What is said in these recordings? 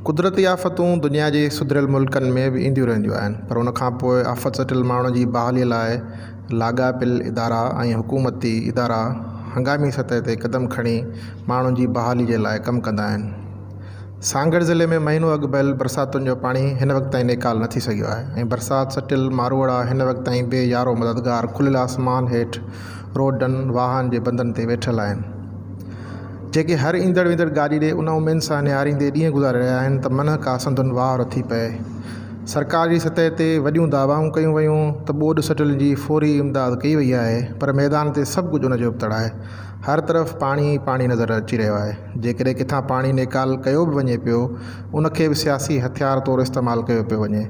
कुदरती आफ़तूं दुनिया जे सुधरियल मुल्कनि में बि ईंदियूं रहंदियूं आहिनि, पर उन खां पोइ आफ़त सटियल माण्हुनि जी बहालीअ लाइ लाॻापियल इदारा ऐं हुकूमती इदारा हंगामी सतह ते क़दम खणी माण्हुनि जी बहाली जे लाइ कमु कंदा आहिनि। सांगड़ ज़िले में महीनो अॻु भयल बरसातुनि जो पाणी हिन वक़्त ताईं निकाल न थी सघियो आहे ऐं बरसाति सटियल मारोड़ा हिन वक़्त ताईं बेयारो मददगार खुलियल आसमान हेठि रोडनि वाहन जे बंधनि ते वेठल आहिनि, जेके हर ईंदड़ वेंदड़ गाॾी ॾे उन उमेद सां निहारींदे ॾींहं गुज़ारे रहिया आहिनि त मन का संदुनि वार थी पए। सरकार जी सतह ते वॾियूं दावाऊं कयूं वयूं त ॿोॾि सटियल जी फौरी इमदाद कई वई आहे, पर मैदान ते सभु कुझु उन जो उबतड़ आहे। हर तरफ़ पाणी पाणी नज़र अची रहियो आहे। जेकॾहिं किथां पाणी निकाल कयो बि वञे पियो, उनखे बि सियासी हथियार तौरु इस्तेमालु कयो पियो वञे।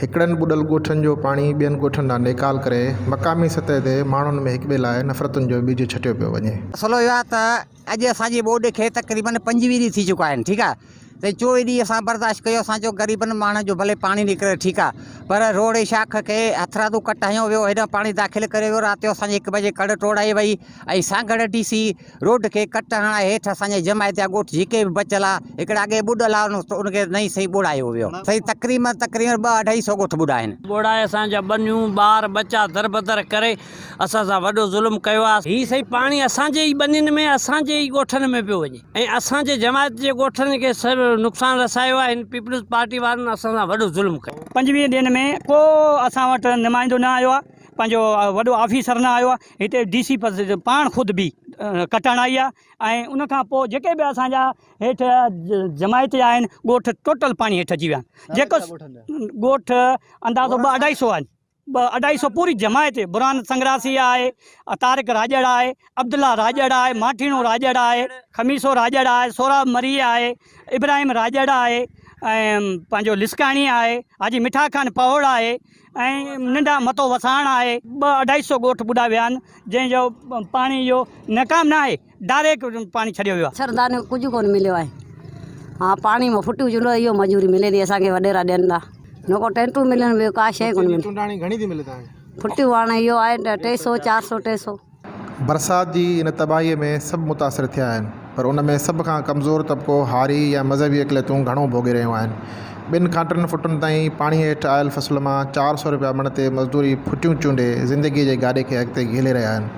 हिकिड़नि ॿुॾल ॻोठनि जो पाणी ॿियनि ॻोठनि ॾांहुं निकाल करे मक़ामी सतह ते माण्हुनि में हिक ॿिए लाइ नफ़रतुनि जो बीज छटियो पियो वञे। मसइलो इहो आहे त अॼु असांजी ॿोॾि खे तक़रीबन 25 ॾींहं थी चुका आहिनि, ठीकु आहे। त 24 ॾींहं असां बर्दाश्त कयो, असांजो ग़रीबनि माण्हुनि जो भले पाणी निकिरे, ठीकु आहे, पर रोड जी शाख खे हथरादू कट हयो वियो, हेॾां पाणी दाख़िल करे वियो। राति जो असांजे 1 बजे कड़ तोड़ाई वई ऐं सांगड़ DC रोड खे कट हणण हेठि असांजे जमायत जा ॻोठ जेके बि बचियल आहे, हिकिड़ा अॻे ॿुॾल आहे उनखे नई सही ॿोड़ायो वियो। सही तक़रीबन 200-250 ॻोठ ॿुॾा आहिनि। ॿोड़ाए असांजा बनियूं ॿार बच्चा दरबदर करे असां सां वॾो ज़ुल्म कयो आहे। हीउ सही पाणी असांजे ई बनियुनि में असांजे ई ॻोठनि में पियो वञे ऐं असांजे जमायत जे ॻोठनि खे सभु नुक़सानु रसायो आहे। हिन पीपल्स पार्टी वारनि असां सां वॾो ज़ुल्म कयो। 25 ॾींहनि में को असां वटि नुमाइंदो न आयो आहे, पंहिंजो वॾो ऑफिसर न आयो आहे। हिते DC पाण ख़ुदि बि कटण आई आहे ऐं उनखां पोइ जेके बि असांजा हेठि जमायत जा आहिनि ॻोठ टोटल पाणी हेठि अची विया आहिनि। जेको ॻोठ अंदाज़ो 200-250 आहिनि, 250 पूरी जमायत। बुरहान संग्रासी आहे, तारिक राजड़ आहे, अब्दुल्ला राजड़ आहे, माठीणो राजड़ आहे, खमीसो राजड़ आहे, सोराब मरी आहे, इब्राहिम राजड़ आहे ऐं पंहिंजो लिस्काणी आहे, हाजी मिठा खान पहोड़ आहे ऐं नंढा मतो वसाण आहे। 200-250 ॻोठ ॿुॾा विया आहिनि, जंहिंजो पाणी जो नकाम न आहे, डायरेक्ट पाणी छॾियो वियो आहे। सरदार कुझु कोन मिलियो आहे। हा, पाणी में फुटियूं चुलो इहो मजूरी मिले थी असांखे, वॾेरा ॾियनि था, न को टेंटूं मिलनि, ॿियो का शइ कोन मिले। घणी थी मिले तव्हांखे? फुटियूं हाणे इहो आहे 300-400-300। बरसाति जी इन तबाहीअ में सभु मुतासिर थिया आहिनि, पर उन में सभ खां कमज़ोर तबिको हारी या मज़हबी अक़लियतूं घणो भोॻे रहियूं आहिनि। 2 खां 3 फुटनि ताईं पाणी हेठि आयल फ़सुल मां 400 रुपया मण ते मज़दूरी फुटियूं चूंडे ज़िंदगीअ जे गाॾे खे अॻिते घेले रहिया आहिनि।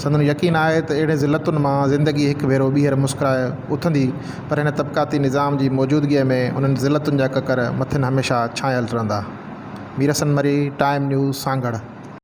संदन यकीन आहे त अहिड़े ज़िलतुनि मां ज़िंदगी हिकु भेरो ॿीहर मुस्कुराए उथंदी, पर हिन तबक़ाती निज़ाम जी मौजूदगीअ में उन्हनि ज़िलतुनि जा ककर मथनि हमेशह छायल रहंदा। मीरसन मरी, टाइम न्यूज़, सांगड़।